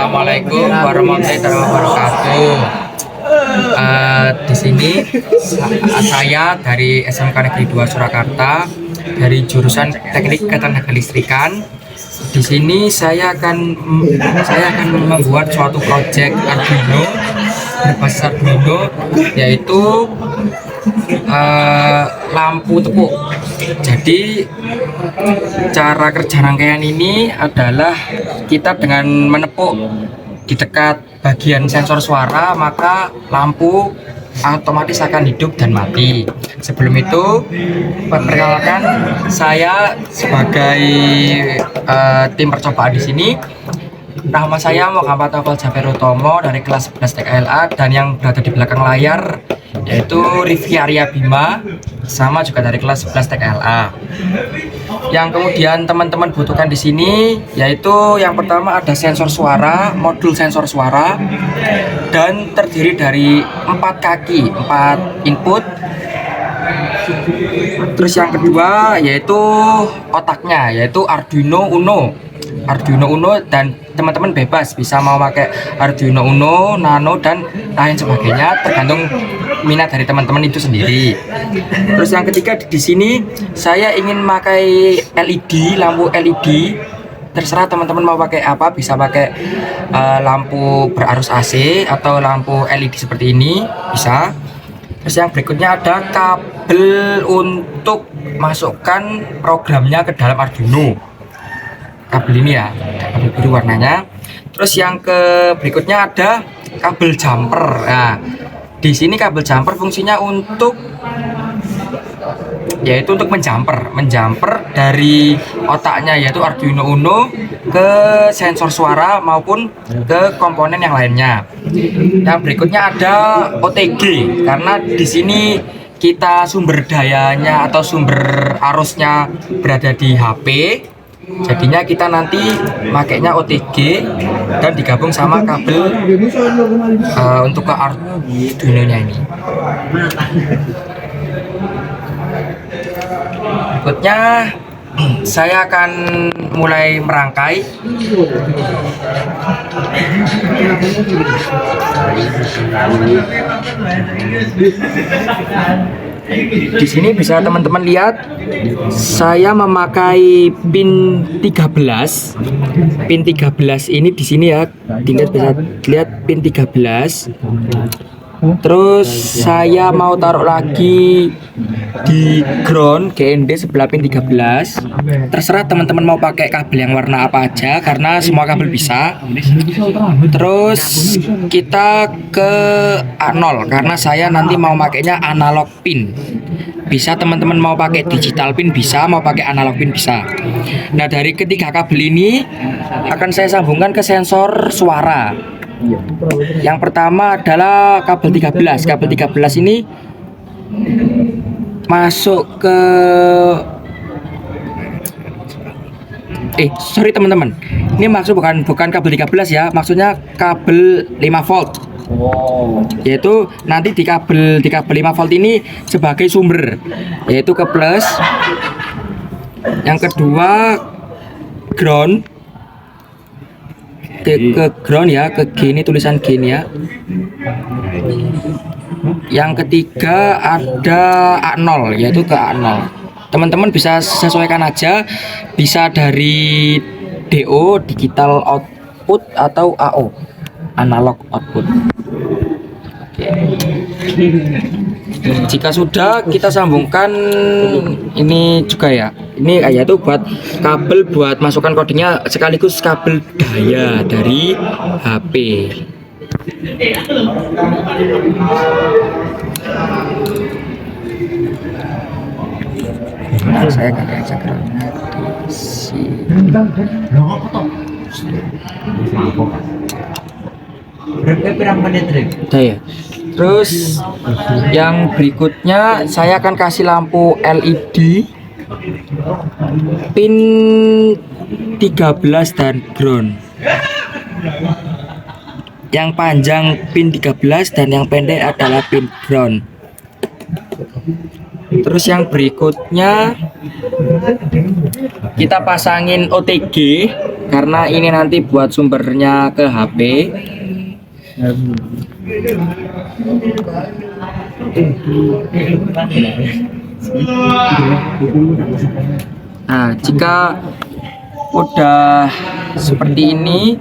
Assalamualaikum warahmatullahi wabarakatuh. Di sini saya dari SMK Negeri 2 Surakarta dari jurusan Teknik Ketenagalistrikan. Di sini saya akan membuat suatu proyek Arduino berbasis Arduino, yaitu lampu tepuk. Jadi cara kerja rangkaian ini adalah kita dengan menepuk di dekat bagian sensor suara, maka lampu otomatis akan hidup dan mati. Sebelum itu, perkenalkan saya sebagai tim percobaan di sini. Nama saya Muhammad Afal Jafar Utomo dari kelas 11 TKLA, dan yang berada di belakang layar yaitu Rifki Arya Bima, sama juga dari kelas 11 TKLA. Yang kemudian teman-teman butuhkan di sini yaitu yang pertama ada sensor suara, modul sensor suara, dan terdiri dari 4 kaki, 4 input. Terus yang kedua yaitu otaknya, yaitu Arduino Uno. Dan teman-teman bebas bisa mau pakai Arduino Uno, Nano, dan lain sebagainya, tergantung minat dari teman-teman itu sendiri. Terus yang ketiga di sini saya ingin pakai LED, lampu LED. Terserah teman-teman mau pakai apa, bisa pakai lampu berarus AC atau lampu LED seperti ini, bisa. Terus yang berikutnya ada kabel untuk masukkan programnya ke dalam Arduino. Kabel ini ya, kabel biru warnanya. Terus yang berikutnya ada kabel jumper. Nah, di sini kabel jumper fungsinya yaitu untuk menjumper dari otaknya, yaitu Arduino Uno, ke sensor suara maupun ke komponen yang lainnya. Yang berikutnya ada OTG, karena di sini kita sumber dayanya atau sumber arusnya berada di HP. Jadinya kita nanti makainya OTG dan digabung sama kabel untuk ke Arduino-nya ini. Berikutnya saya akan mulai merangkai. Di sini bisa teman-teman lihat, saya memakai pin 13. Pin 13 ini di sini ya, tinggal bisa lihat pin 13. Terus saya mau taruh lagi di ground GND sebelah pin 13. Terserah teman-teman mau pakai kabel yang warna apa aja, karena semua kabel bisa. Terus kita ke A0, karena saya nanti mau pakainya analog pin. Bisa teman-teman mau pakai digital pin bisa, mau pakai analog pin bisa. Nah, dari ketiga kabel ini akan saya sambungkan ke sensor suara. Yang pertama adalah kabel 13. Kabel 13 ini masuk ke sorry teman-teman, ini maksud bukan kabel 13 ya, maksudnya kabel 5 volt. Yaitu nanti di kabel 5 volt ini sebagai sumber, yaitu ke plus. Yang kedua ground, ke ground ya, ke G ini, tulisan G ini ya. Yang ketiga ada A0, yaitu ke A0. Teman-teman bisa sesuaikan aja, bisa dari DO, digital output, atau AO, analog output. Oke. Jika sudah, kita sambungkan ini juga ya. Ini yaitu buat kabel buat masukkan kodenya, sekaligus kabel daya dari HP. Nah, saya akan ajak di sini. Terus yang berikutnya saya akan kasih lampu LED pin 13 dan ground. Yang panjang pin 13 dan yang pendek adalah pin ground. Terus yang berikutnya kita pasangin OTG karena ini nanti buat sumbernya ke HP. Nah, jika udah seperti ini,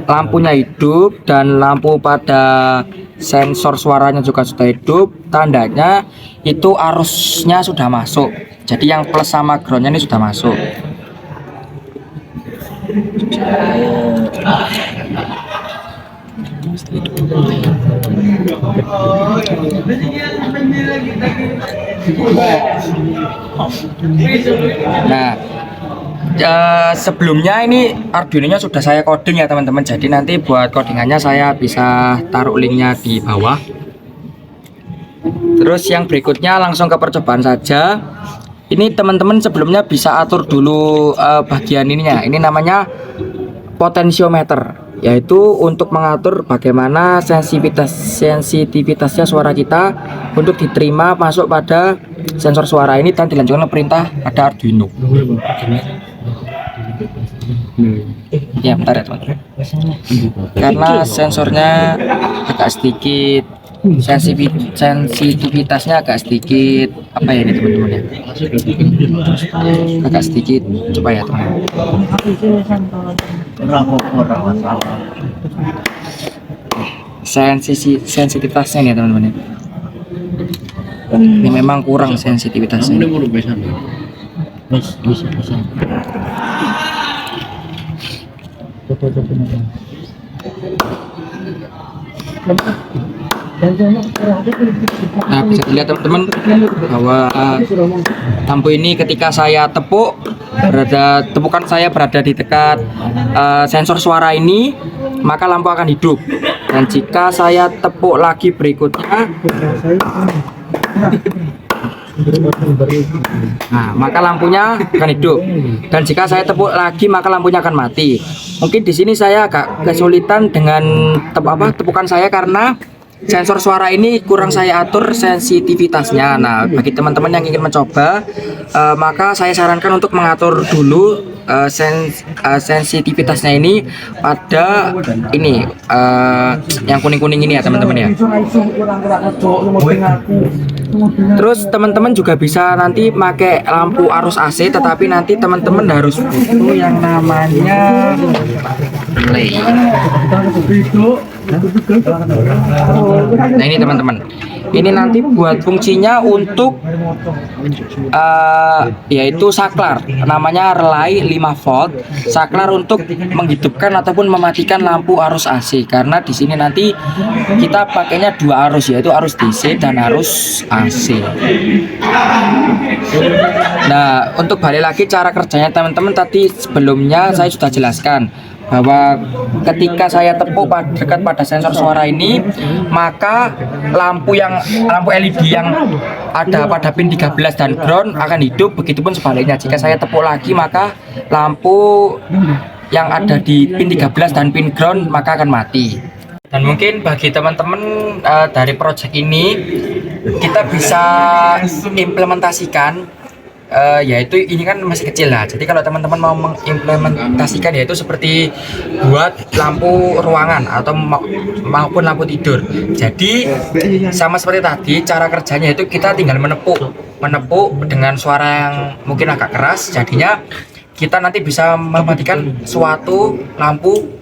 lampunya hidup dan lampu pada sensor suaranya juga sudah hidup, tandanya itu arusnya sudah masuk. Jadi yang plus sama groundnya ini sudah masuk. Nah, sebelumnya ini Arduino-nya sudah saya coding ya teman-teman. Jadi nanti buat codingannya saya bisa taruh linknya di bawah. Terus yang berikutnya langsung ke percobaan saja. Ini teman-teman sebelumnya bisa atur dulu bagian ininya. Ini namanya potensiometer, yaitu untuk mengatur bagaimana sensitivitasnya suara kita untuk diterima masuk pada sensor suara ini dan dilanjutkan perintah pada Arduino. Ya, bentar ya teman-teman. Karena sensornya agak sedikit sensitivitasnya agak sedikit apa ya ini teman-teman ya, agak sedikit, coba ya teman. Sensitivitasnya nih teman-teman ya, ini memang kurang sensitivitasnya. Nah, bisa dilihat teman-teman bahwa lampu ini ketika saya tepuk, tepukan saya berada di dekat sensor suara ini, maka lampu akan hidup. Dan jika saya tepuk lagi berikutnya, nah, maka lampunya akan hidup. Dan jika saya tepuk lagi, maka lampunya akan mati. Mungkin di sini saya agak kesulitan dengan tepukan saya karena sensor suara ini kurang saya atur sensitivitasnya. Nah, bagi teman-teman yang ingin mencoba, maka saya sarankan untuk mengatur dulu sensitivitasnya ini pada ini yang kuning-kuning ini ya teman-teman ya. Terus teman-teman juga bisa nanti pakai lampu arus AC, tetapi nanti teman-teman harus butuh yang namanya relay. Nah, ini teman-teman, ini nanti buat fungsinya untuk yaitu saklar, namanya relay 5 volt, saklar untuk menghidupkan ataupun mematikan lampu arus AC. Karena di sini nanti kita pakainya dua arus, yaitu arus DC dan arus AC. Nah, untuk balik lagi cara kerjanya teman-teman, tadi sebelumnya saya sudah jelaskan bahwa ketika saya tepuk dekat pada sensor suara ini, maka lampu LED yang ada pada pin 13 dan ground akan hidup. Begitupun sebaliknya, jika saya tepuk lagi, maka lampu yang ada di pin 13 dan pin ground maka akan mati. Dan mungkin bagi teman-teman dari project ini kita bisa implementasikan, yaitu ini kan masih kecil lah. Jadi kalau teman-teman mau mengimplementasikan, yaitu seperti buat lampu ruangan atau maupun lampu tidur. Jadi sama seperti tadi, cara kerjanya itu kita tinggal menepuk dengan suara yang mungkin agak keras. Jadinya kita nanti bisa mematikan suatu lampu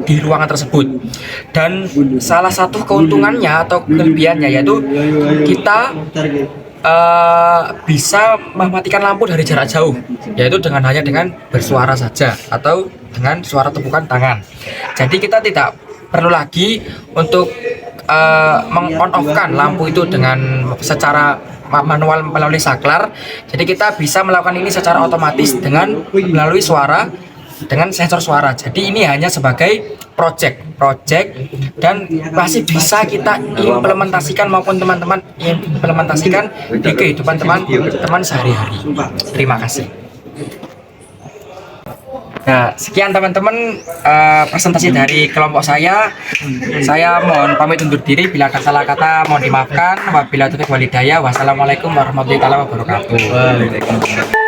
di ruangan tersebut. Dan salah satu keuntungannya atau kelebihannya yaitu kita bisa mematikan lampu dari jarak jauh, yaitu hanya dengan bersuara saja atau dengan suara tepukan tangan. Jadi kita tidak perlu lagi untuk meng-on-off-kan lampu itu dengan secara manual melalui saklar. Jadi kita bisa melakukan ini secara otomatis dengan melalui suara, dengan sensor suara. Jadi ini hanya sebagai project dan masih bisa kita implementasikan maupun teman-teman implementasikan di kehidupan teman-teman sehari-hari. Terima kasih. Nah, sekian teman-teman presentasi dari kelompok saya. Saya mohon pamit undur diri, bila ada salah kata mohon dimaafkan. Wabillahi taufiq wal hidayah. Wassalamualaikum warahmatullahi wabarakatuh.